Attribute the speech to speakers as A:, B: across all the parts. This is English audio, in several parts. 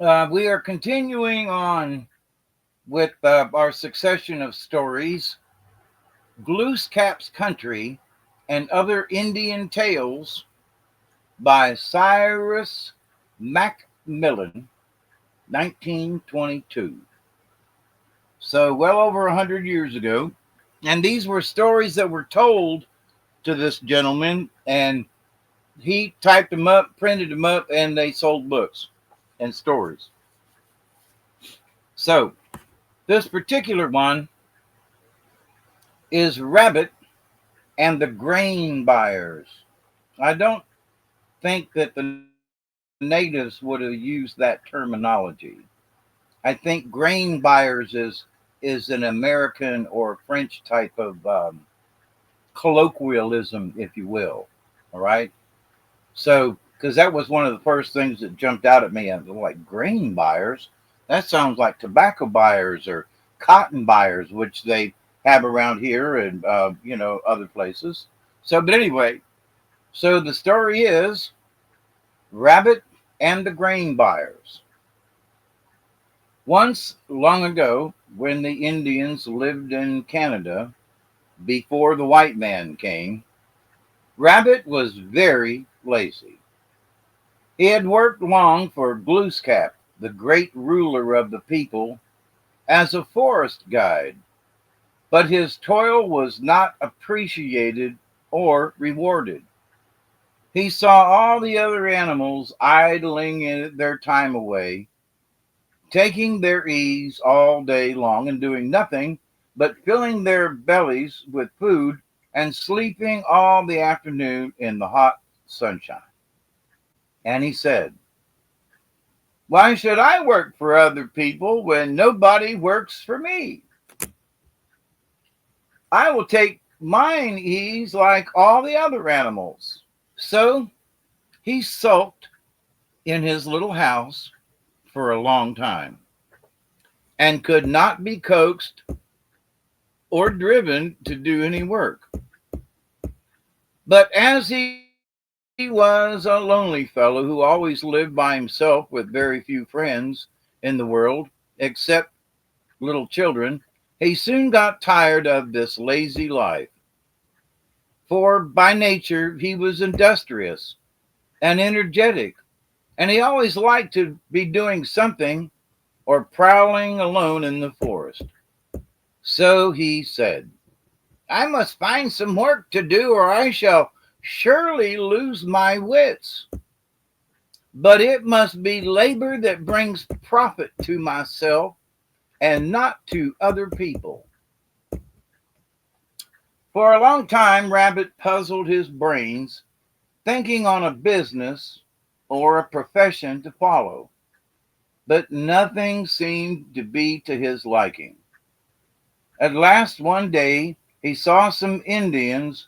A: We are continuing on with our succession of stories, Glooskap's Country and Other Indian Tales by Cyrus Macmillan, 1922. So, well over 100 years ago. And these were stories that were told to this gentleman, and he typed them up, printed them up, and they sold books and stories. So, this particular one is Rabbit and the Grain Buyers. I don't think that the natives would have used that terminology. I think grain buyers is an American or French type of colloquialism, if you will. All right. So, because that was one of the first things that jumped out at me. I was like, grain buyers? That sounds like tobacco buyers or cotton buyers, which they have around here and, other places. So, but anyway, so the story is Rabbit and the Grain Buyers. Once, long ago, when the Indians lived in Canada, before the white man came, Rabbit was very lazy. He had worked long for Glooskap, the great ruler of the people, as a forest guide, but his toil was not appreciated or rewarded. He saw all the other animals idling their time away, taking their ease all day long and doing nothing but filling their bellies with food and sleeping all the afternoon in the hot sunshine. And he said, "Why should I work for other people when nobody works for me? I will take mine ease like all the other animals." So he sulked in his little house for a long time and could not be coaxed or driven to do any work. But as he was a lonely fellow who always lived by himself with very few friends in the world, except little children, he soon got tired of this lazy life. For by nature he was industrious and energetic, and he always liked to be doing something or prowling alone in the forest. So he said, "I must find some work to do, or I shall surely lose my wits. But it must be labor that brings profit to myself and not to other people." For a long time, Rabbit puzzled his brains, thinking on a business or a profession to follow, but nothing seemed to be to his liking. At last, one day, he saw some Indians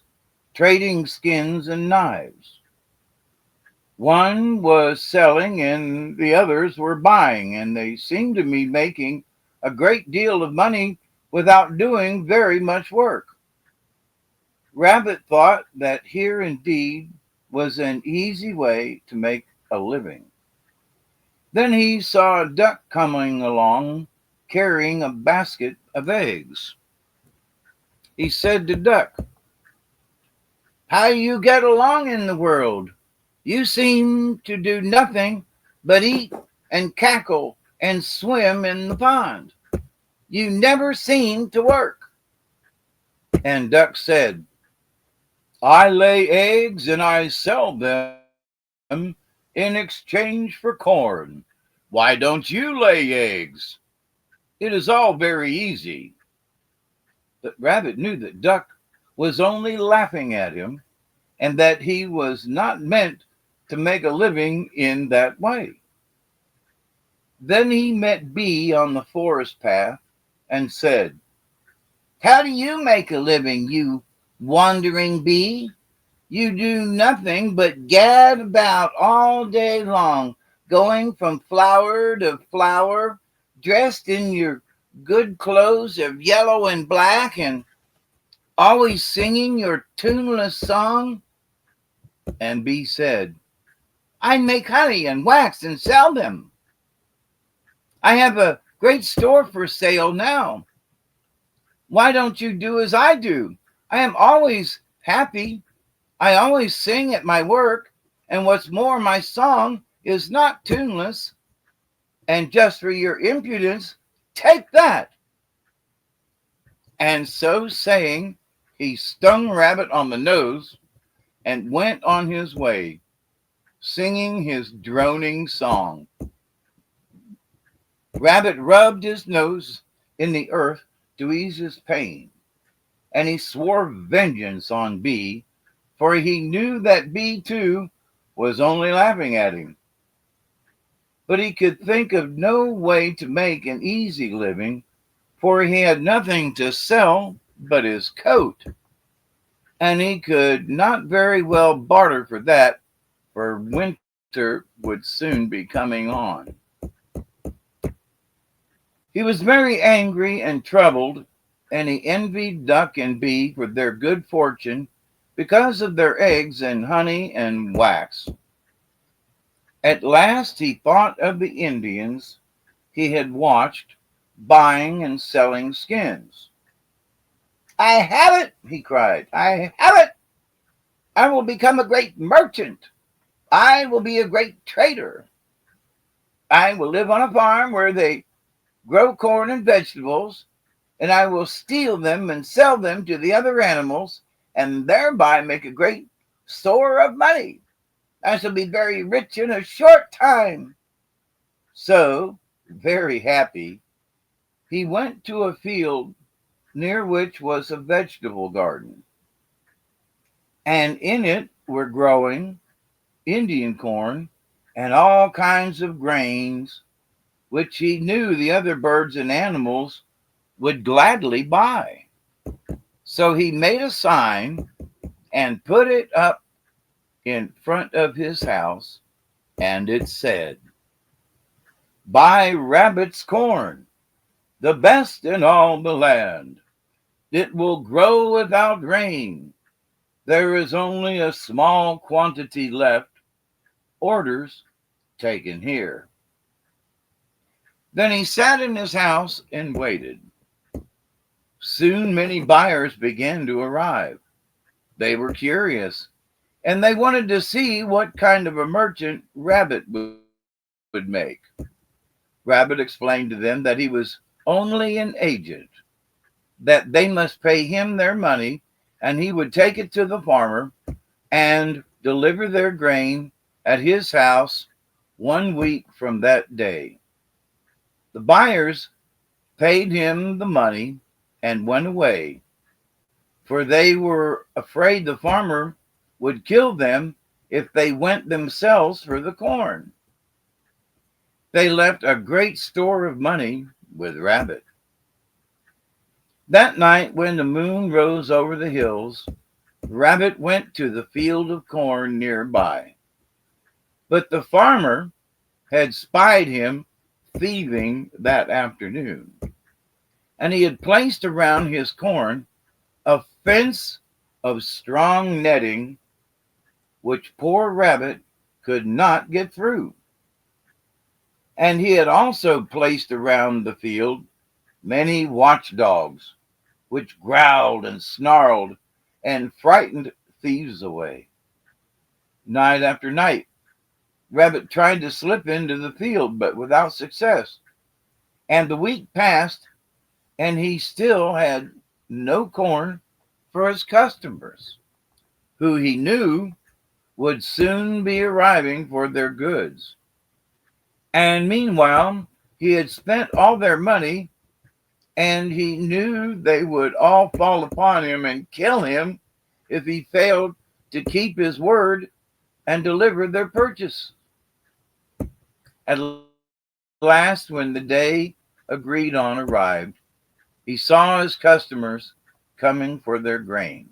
A: trading skins and knives. One was selling and the others were buying, and they seemed to be making a great deal of money without doing very much work. Rabbit thought that here indeed was an easy way to make a living. Then he saw a duck coming along carrying a basket of eggs. He said to Duck, "How you get along in the world? You seem to do nothing but eat and cackle and swim in the pond. You never seem to work." And Duck said, "I lay eggs and I sell them in exchange for corn. Why don't you lay eggs? It is all very easy." But Rabbit knew that Duck was only laughing at him and that he was not meant to make a living in that way. Then he met Bee on the forest path and said, "How do you make a living, you wandering bee? You do nothing but gad about all day long, going from flower to flower, dressed in your good clothes of yellow and black, and always singing your tuneless song." And Bee said, "I make honey and wax and sell them." I have a great store for sale now. Why don't you do as I do? I am always happy. I always sing at my work. And what's more, my song is not tuneless. And just for your impudence, take that. And so saying, he stung Rabbit on the nose and went on his way, singing his droning song. Rabbit rubbed his nose in the earth to ease his pain, and he swore vengeance on Bee, for he knew that Bee too was only laughing at him. But he could think of no way to make an easy living, for he had nothing to sell but his coat, and he could not very well barter for that, for winter would soon be coming on. He was very angry and troubled, and he envied Duck and Bee for their good fortune because of their eggs and honey and wax. At last he thought of the Indians he had watched buying and selling skins. I have it, he cried. I have it. I will become a great merchant. I will be a great trader. I will live on a farm where they grow corn and vegetables, and I will steal them and sell them to the other animals, and thereby make a great store of money. I shall be very rich in a short time. So, very happy, he went to a field near which was a vegetable garden, and in it were growing Indian corn and all kinds of grains, which he knew the other birds and animals would gladly buy. So he made a sign and put it up in front of his house, and it said, Buy Rabbit's corn, the best in all the land. It will grow without rain. There is only a small quantity left. Orders taken here. Then he sat in his house and waited. Soon many buyers began to arrive. They were curious, and they wanted to see what kind of a merchant Rabbit would make. Rabbit explained to them that he was only an agent, that they must pay him their money, and he would take it to the farmer and deliver their grain at his house 1 week from that day. The buyers paid him the money and went away, for they were afraid the farmer would kill them if they went themselves for the corn. They left a great store of money with Rabbit. That night, when the moon rose over the hills, Rabbit went to the field of corn nearby. But the farmer had spied him thieving that afternoon, and he had placed around his corn a fence of strong netting, which poor Rabbit could not get through. And he had also placed around the field many watchdogs, which growled and snarled and frightened thieves away. Night after night, Rabbit tried to slip into the field, but without success. And the week passed, and he still had no corn for his customers, who he knew would soon be arriving for their goods. And meanwhile, he had spent all their money, and he knew they would all fall upon him and kill him if he failed to keep his word and deliver their purchase. At last, when the day agreed on arrived, he saw his customers coming for their grain,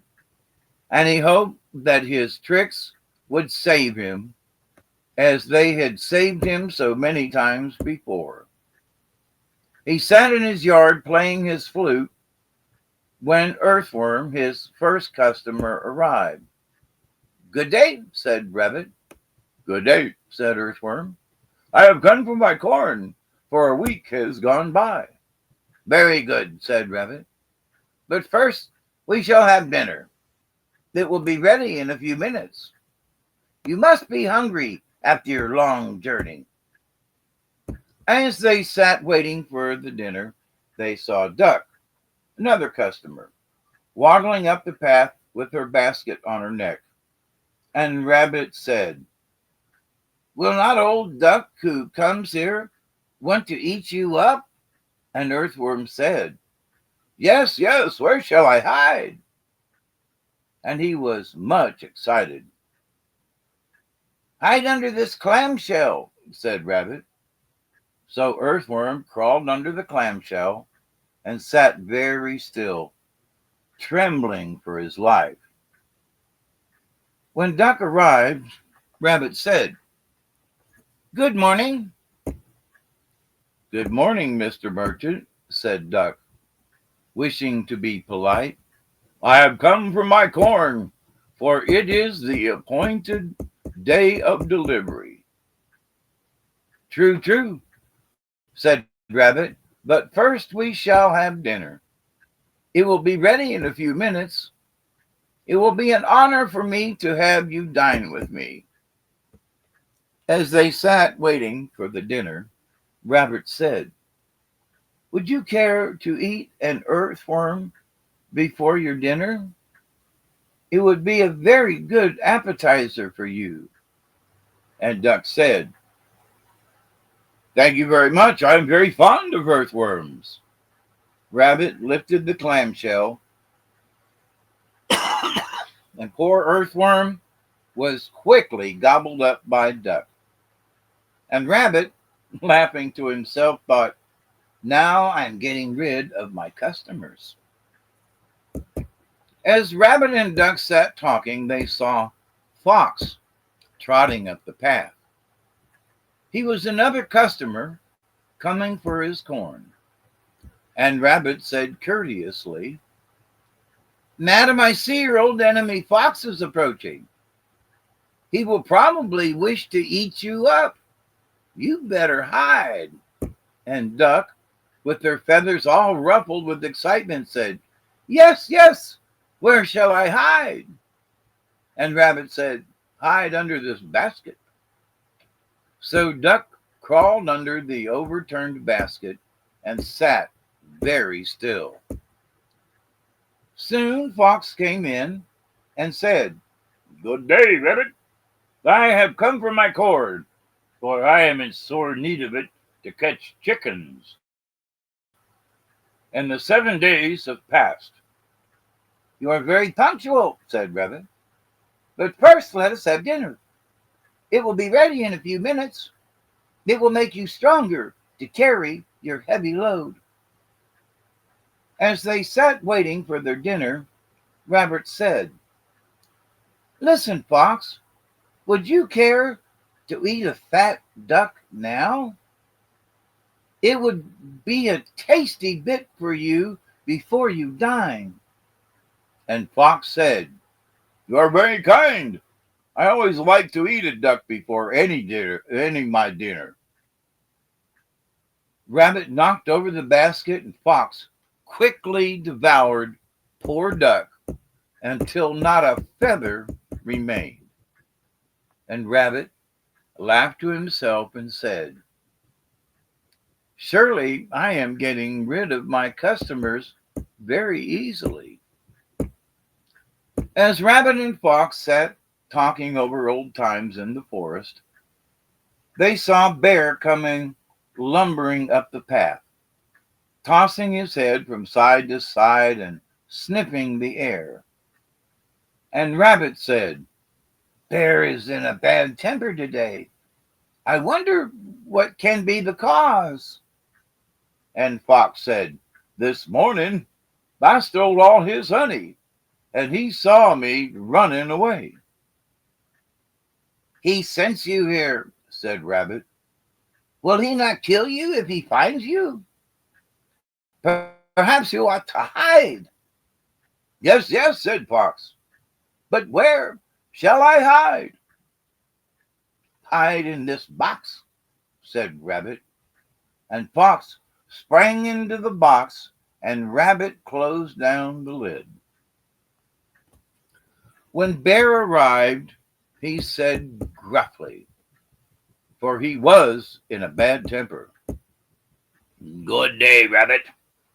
A: and he hoped that his tricks would save him, as they had saved him so many times before. He sat in his yard playing his flute when Earthworm, his first customer, arrived. Good day, said Rabbit. Good day, said Earthworm. I have come for my corn. for a week has gone by. Very good, said Rabbit. But first we shall have dinner. It will be ready in a few minutes. You must be hungry after your long journey. As they sat waiting for the dinner, they saw Duck, another customer, waddling up the path with her basket on her neck. And Rabbit said, Will not old Duck who comes here want to eat you up? And Earthworm said, Yes, yes, where shall I hide? And he was much excited. Hide under this clamshell, said Rabbit. So Earthworm crawled under the clamshell and sat very still, trembling for his life. When Duck arrived, Rabbit said, Good morning. Good morning, Mr. Merchant, said Duck, wishing to be polite. I have come for my corn, for it is the appointed day of delivery. True, true, said Rabbit, but first we shall have dinner. It will be ready in a few minutes. It will be an honor for me to have you dine with me. As they sat waiting for the dinner, Rabbit said, Would you care to eat an earthworm before your dinner? It would be a very good appetizer for you. And Duck said, Thank you very much. I am very fond of earthworms. Rabbit lifted the clamshell, and poor Earthworm was quickly gobbled up by Duck. And Rabbit, laughing to himself, thought, Now I'm getting rid of my customers. As Rabbit and Duck sat talking, they saw Fox trotting up the path. He was another customer coming for his corn. And Rabbit said courteously, Madam, I see your old enemy Fox is approaching. He will probably wish to eat you up. You better hide. And Duck, with her feathers all ruffled with excitement, said, Yes, yes, where shall I hide? And Rabbit said, Hide under this basket. So Duck crawled under the overturned basket and sat very still. Soon Fox came in and said, Good day, Rabbit. I have come for my corn, for I am in sore need of it to catch chickens. And the 7 days have passed. You are very punctual, said Rabbit. But first let us have dinner. It will be ready in a few minutes. It will make you stronger to carry your heavy load. As they sat waiting for their dinner, Rabbit said, Listen, Fox, would you care to eat a fat duck now? It would be a tasty bit for you before you dine. And Fox said, You are very kind. I always like to eat a duck before any my dinner. Rabbit knocked over the basket, and Fox quickly devoured poor Duck until not a feather remained. And Rabbit laughed to himself and said, Surely I am getting rid of my customers very easily. As Rabbit and Fox sat talking over old times in the forest, they saw Bear coming lumbering up the path, tossing his head from side to side and sniffing the air. And Rabbit said, Bear is in a bad temper today. I wonder what can be the cause. And Fox said, This morning I stole all his honey, and he saw me running away. He sent you here, said Rabbit. Will he not kill you if he finds you? Perhaps you ought to hide. Yes, yes, said Fox. But where shall I hide? Hide in this box, said Rabbit. and Fox sprang into the box, and Rabbit closed down the lid. When Bear arrived, he said gruffly, for he was in a bad temper, "Good day, Rabbit.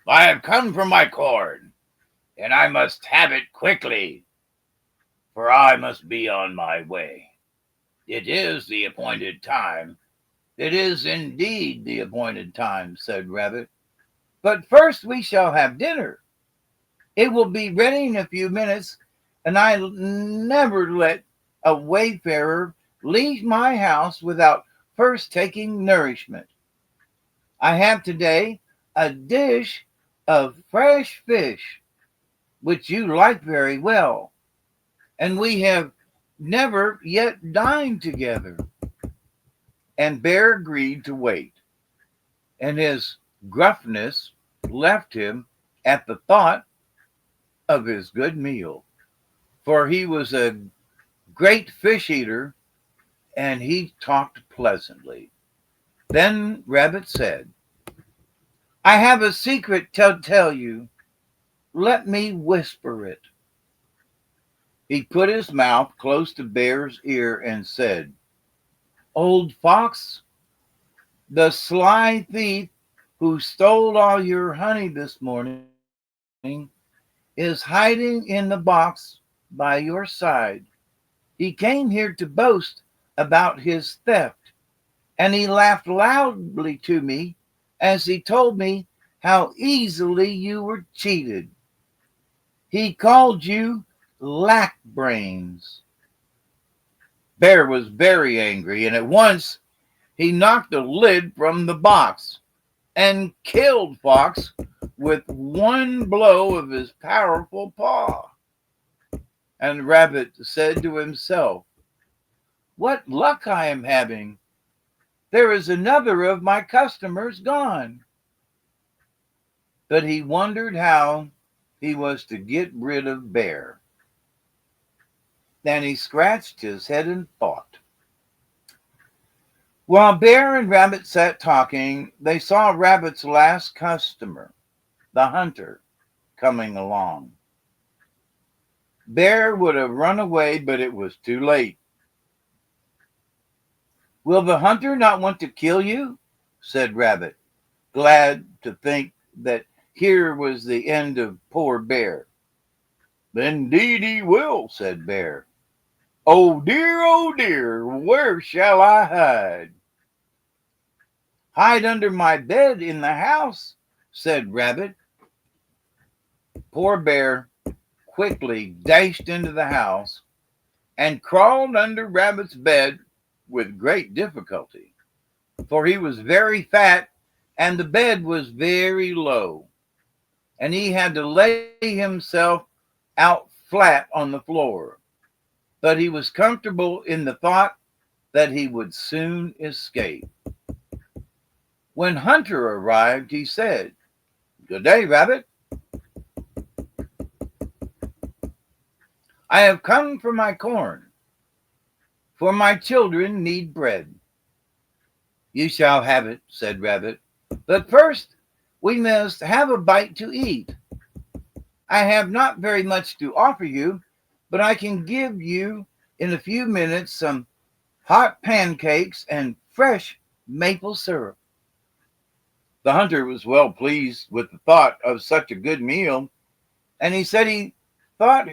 A: I have come for my corn, and I must have it quickly, for I must be on my way. It is the appointed time." "It is indeed the appointed time," said Rabbit. "But first we shall have dinner. It will be ready in a few minutes, and I never let a wayfarer leave my house without first taking nourishment. I have today a dish of fresh fish, which you like very well, and we have never yet dined together." And Bear agreed to wait, and his gruffness left him at the thought of his good meal, for he was a great fish eater, and he talked pleasantly. Then Rabbit said, "I have a secret to tell you. Let me whisper it." He put his mouth close to Bear's ear and said, "Old Fox, the sly thief who stole all your honey this morning is hiding in the box by your side. He came here to boast about his theft, and he laughed loudly to me as he told me how easily you were cheated. He called you lack brains." Bear was very angry, and at once he knocked the lid from the box and killed Fox with one blow of his powerful paw. And Rabbit said to himself, "What luck I am having! There is another of my customers gone." But he wondered how he was to get rid of Bear. Then he scratched his head and thought. While Bear and Rabbit sat talking, they saw Rabbit's last customer, the hunter, coming along. Bear would have run away, but it was too late. "Will the hunter not want to kill you?" said Rabbit, glad to think that here was the end of poor Bear. "Indeed he will," said Bear. Oh dear, where shall I hide?" "Hide under my bed in the house," said Rabbit. Poor Bear quickly dashed into the house and crawled under Rabbit's bed with great difficulty, for he was very fat and the bed was very low, and he had to lay himself out flat on the floor. But he was comfortable in the thought that he would soon escape. When Hunter arrived, he said, "Good day, Rabbit. I have come for my corn, for my children need bread." "You shall have it," said Rabbit, "but first we must have a bite to eat. I have not very much to offer you, but I can give you in a few minutes some hot pancakes and fresh maple syrup." The hunter was well pleased with the thought of such a good meal, and he said he thought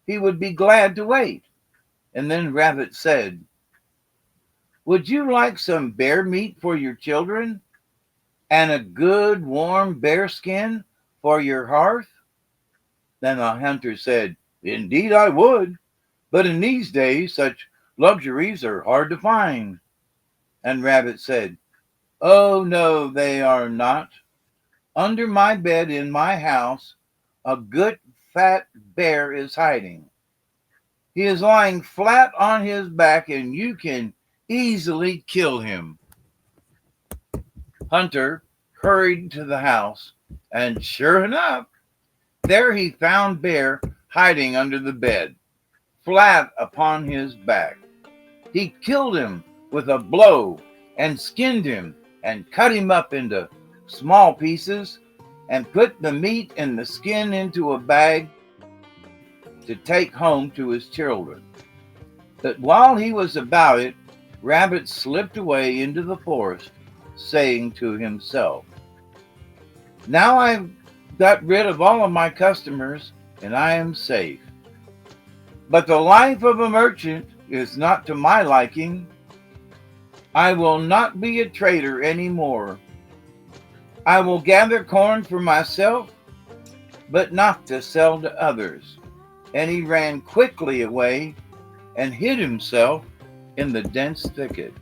A: he would be glad to wait. And then Rabbit said, "Would you like some bear meat for your children and a good warm bear skin for your hearth?" Then the hunter said, "Indeed I would, but in these days such luxuries are hard to find." And Rabbit said, "Oh no, they are not. Under my bed in my house, a good fat bear is hiding. He is lying flat on his back, and you can easily kill him." Hunter hurried to the house, and sure enough, there he found Bear hiding under the bed, flat upon his back. He killed him with a blow and skinned him and cut him up into small pieces and put the meat and the skin into a bag to take home to his children. But while he was about it, Rabbit slipped away into the forest, saying to himself, "Now I've got rid of all of my customers and I am safe. But the life of a merchant is not to my liking. I will not be a trader any more. I will gather corn for myself, but not to sell to others." And he ran quickly away and hid himself in the dense thicket.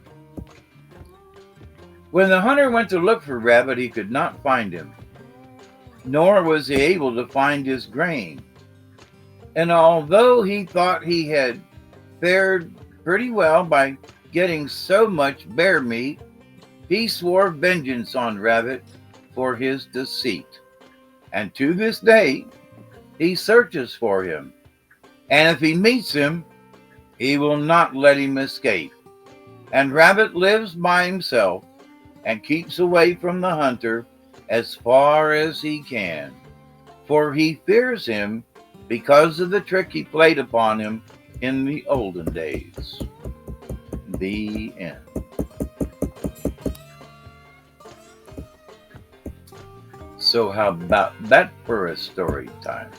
A: When the hunter went to look for Rabbit, he could not find him, nor was he able to find his grain. And although he thought he had fared pretty well by getting so much bear meat, he swore vengeance on Rabbit for his deceit. And to this day, he searches for him. And if he meets him, he will not let him escape. And Rabbit lives by himself and keeps away from the hunter as far as he can, for he fears him because of the trick he played upon him in the olden days. The end. So how about that for a story time?